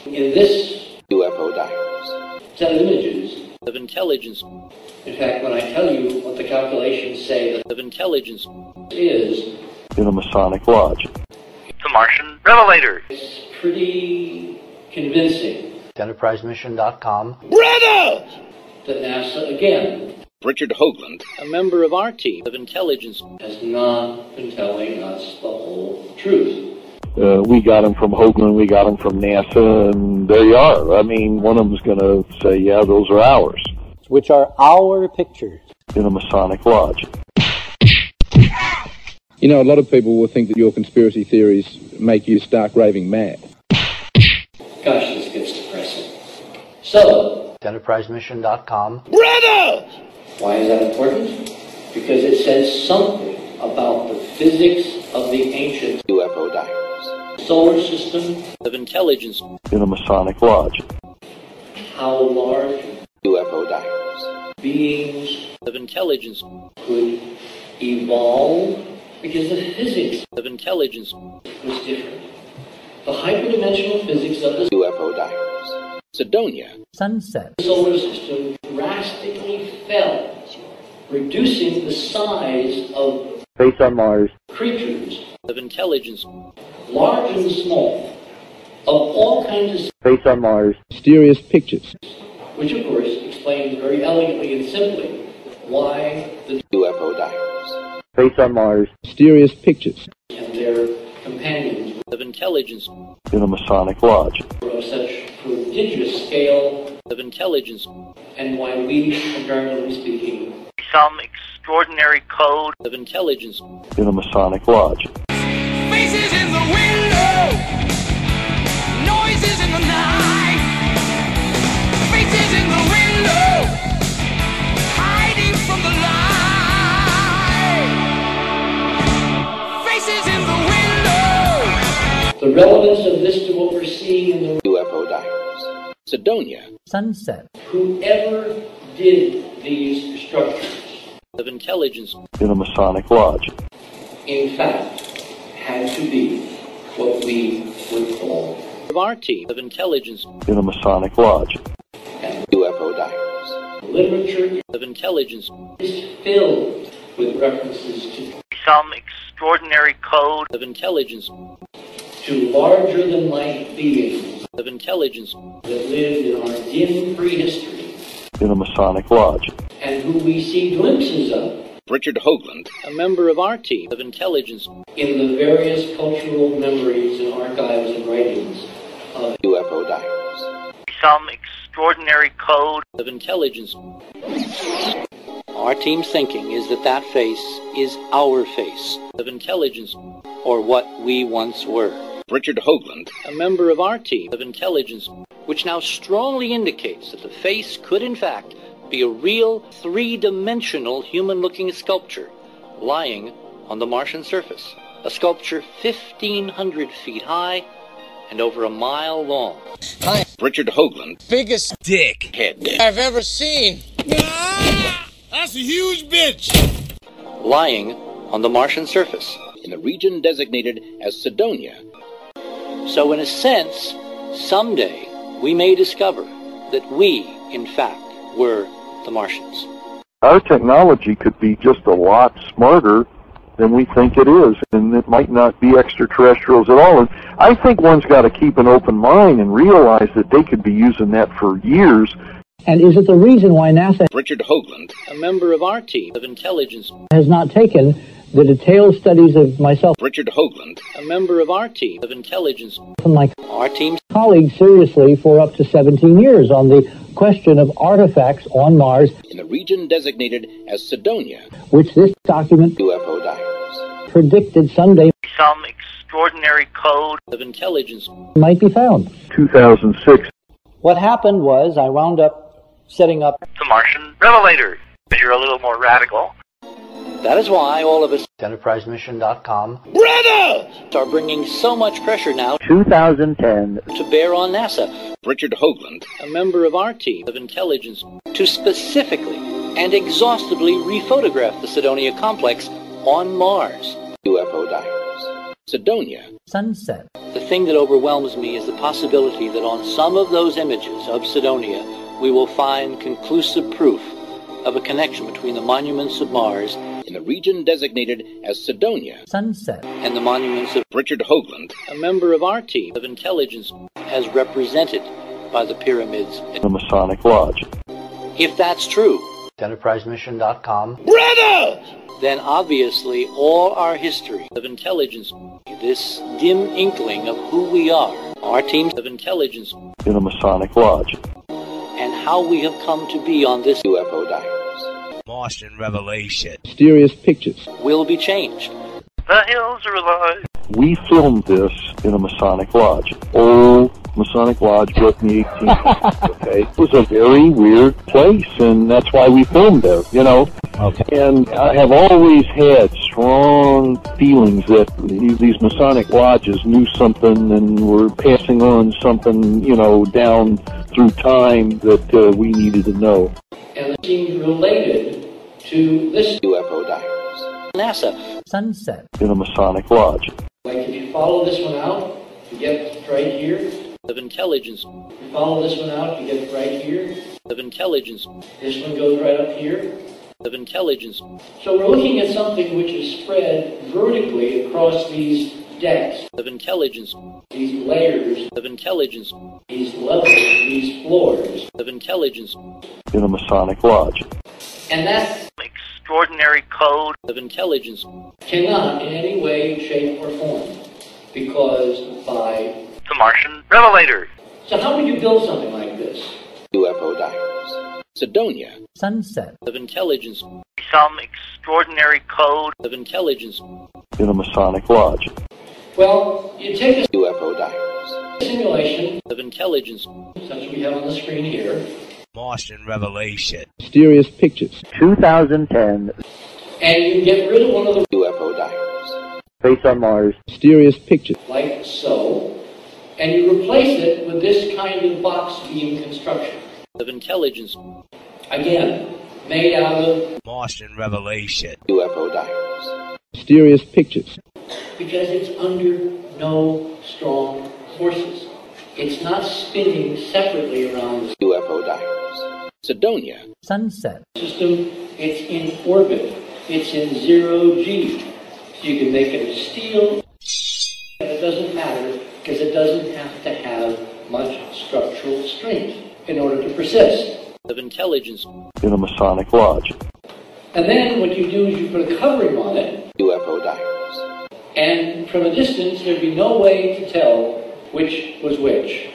In this UFO diaries. set of images Of intelligence. in fact, when I tell you what the calculations say that Of intelligence. is, in a Masonic lodge. The Martian Revelator. it's pretty convincing EnterpriseMission.com. that NASA, again, Richard Hoagland, a member of our team of intelligence. has not been telling us the whole truth. We got them from Hoagland, we got them from NASA, and there you are. I mean, one of them's going to say, yeah, those are ours, Which are our pictures. in a Masonic lodge. You know, a lot of people will think that your conspiracy theories make you stark raving mad. Gosh, this gets depressing. So, EnterpriseMission.com. why is that important? Because it says something about the physics of the ancient UFO diaries. solar system, Of intelligence. In a Masonic lodge. how large UFO diaries. beings Of intelligence. could evolve, because the physics Of intelligence. was different. The hyperdimensional physics of the UFO diaries. Cydonia. Sunset. solar system drastically fell, reducing the size of Face on Mars. creatures, Of intelligence. large and small, of all kinds of, Face on Mars. Mysterious pictures. which of course explains very elegantly and simply why the UFO diaries. Face on Mars. Mysterious pictures. and their companions Of intelligence. In a Masonic lodge. were of such prodigious scale, Of intelligence. and why we, comparatively speaking, Some extraordinary code. Of intelligence. In a Masonic lodge. Faces in the window, noises in the night. Faces in the window, hiding from the light. Faces in the window. the relevance of this to what we're seeing in the UFO diaries. Cydonia. Sunset. whoever did these structures, Of intelligence. In a Masonic lodge. in fact, had to be what we would call Of our team. Of intelligence. In a Masonic lodge. UFO diaries. literature Of intelligence. is filled with references Some extraordinary code. Of intelligence. to larger-than-life beings Of intelligence. that lived in our dim prehistory In a Masonic lodge. and who we see glimpses of Richard Hoagland, a member of our team of intelligence. in the various cultural memories and archives and writings of UFO diaries. Some extraordinary code. Of intelligence. Our team's thinking is that that face is our face. Of intelligence. Or what we once were. Richard Hoagland, a member of our team of intelligence. Which now strongly indicates that the face could in fact be a real three-dimensional human-looking sculpture lying on the Martian surface. A sculpture 1,500 feet high and over a mile long. Hi, Richard Hoagland, biggest dick head. I've ever seen. That's a huge bitch. Lying on the Martian surface. In the region designated as Cydonia. So in a sense, someday we may discover that we, in fact, were the Martians. Our technology could be just a lot smarter than we think it is, and it might not be extraterrestrials at all. And I think one's got to keep an open mind and realize that they could be using that for years. And is it the reason why NASA Richard Hoagland, a member of our team of intelligence. has not taken the detailed studies of myself Richard Hoagland, a member of our team of intelligence. and my Our team's colleagues seriously for up to 17 years on the question of artifacts on Mars, In the region designated as Cydonia. which this document UFO diaries. predicted someday Some extraordinary code. Of intelligence. might be found. 2006. What happened was I wound up setting up. The Martian Revelator. You're a little more radical. That is why all of us EnterpriseMission.com. are bringing so much pressure now 2010. to bear on NASA Richard Hoagland, a member of our team of intelligence. to specifically and exhaustively rephotograph the Cydonia complex on Mars. UFO diaries. Cydonia. Sunset. The thing that overwhelms me is the possibility that on some of those images of Cydonia, we will find conclusive proof of a connection between the monuments of Mars In the region designated as Cydonia. Sunset. and the monuments of Richard Hoagland. a member of our team of intelligence as represented by the pyramids. The Masonic Lodge. If that's true, EnterpriseMission.com. Brother! then obviously all our history of intelligence, this dim inkling of who we are, our teams of intelligence, In the Masonic Lodge. and how we have come to be on this UFO Diaries. Martian revelation. Mysterious pictures. will be changed. The hills are alive. We filmed this in a Masonic Lodge. Old Masonic Lodge built in the 1800s, okay? It was a very weird place, and that's why we filmed there, you know? Okay. And I have always had strong feelings that these Masonic Lodges knew something and were passing on something, you know, down through time that we needed to know. And it seems related to this. UFO Diaries. NASA. Sunset. In a Masonic Lodge. Like if you follow this one out, you get right here. Of intelligence. If you follow this one out, you get right here. Of intelligence. This one goes right up here. Of intelligence. So we're looking at something which is spread vertically across these decks, Of intelligence. these layers, Of intelligence. these levels, these floors. Of intelligence. In a Masonic Lodge. And that Extraordinary code. Of intelligence. cannot in any way, shape, or form, because by... The Martian Revelator. So how would you build something like this? UFO Diaries. Cydonia. Sunset. Of intelligence. Some extraordinary code. Of intelligence. In a Masonic Lodge. Well, you take a UFO Diaries. simulation, Of intelligence. such as we have on the screen here, Martian revelation. Mysterious pictures. 2010. and you get rid of one of the UFO Diaries. Face on Mars. Mysterious pictures. like so, and you replace it with this kind of box beam construction. Of intelligence. Again, made out of, Martian revelation. UFO Diaries. Mysterious pictures. because it's under no strong forces. It's not spinning separately around the UFO Diaries. Cydonia. Sunset. system. It's in orbit. It's in 0G. You can make it of steel, and it doesn't matter because it doesn't have to have much structural strength in order to persist. Of intelligence. In a Masonic Lodge. And then what you do is you put a covering on it, UFO Diaries. and from a distance there'd be no way to tell which was which.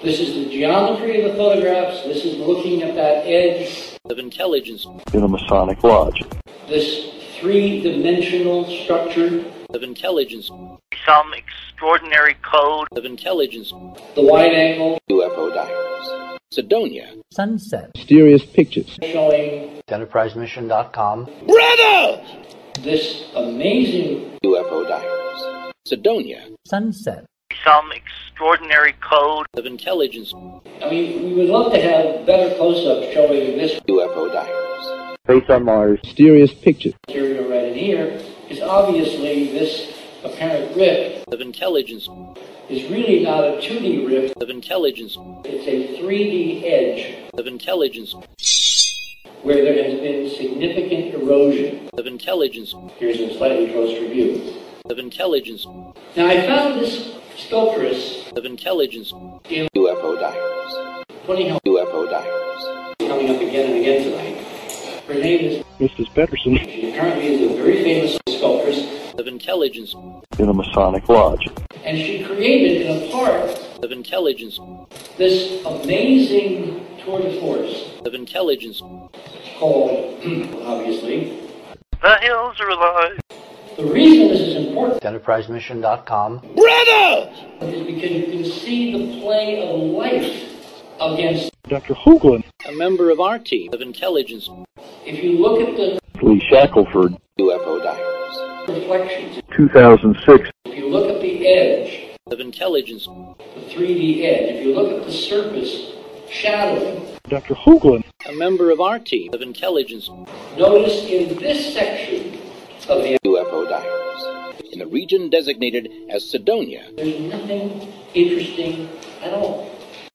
This is the geometry of the photographs. This is looking at that edge. Of intelligence. In a Masonic Lodge. This three-dimensional structure. Of intelligence. Some extraordinary code. Of intelligence. The wide angle UFO Diaries. Cydonia. Sunset. Mysterious pictures. showing EnterpriseMission.com. Brother! this amazing UFO Diaries. Cydonia. Sunset. Some extraordinary code. Of intelligence. I mean, we would love to have better close-ups showing this UFO Diaries. Face on Mars. Mysterious pictures. material right in here. Is obviously this apparent rift Of intelligence. is really not a 2D rift. Of intelligence. It's a 3D edge Of intelligence. where there has been significant erosion. Of intelligence. Here's a slightly closer view. Of intelligence. Now, I found this sculptress Of intelligence. in UFO Diaries. Funny how UFO Diaries. coming up again and again tonight. Her name is, Mrs. Pedersen. she apparently is a very famous sculptress, Of intelligence. In a Masonic Lodge. and she created in a part Of intelligence. this amazing tour de force Of intelligence. called, obviously, The hills are alive. the reason this is important EnterpriseMission.com. Brother! is because you can see the play of light against, Dr. Hoagland. A member of our team of intelligence. if you look at the Lee Shackelford. UFO Diaries. reflections, 2006. if you look at the edge, Of intelligence. the 3D edge, if you look at the surface shadowing, Dr. Hoagland. A member of our team of intelligence. notice in this section of the UFO diaries in the region designated as Cydonia. There's nothing interesting at all.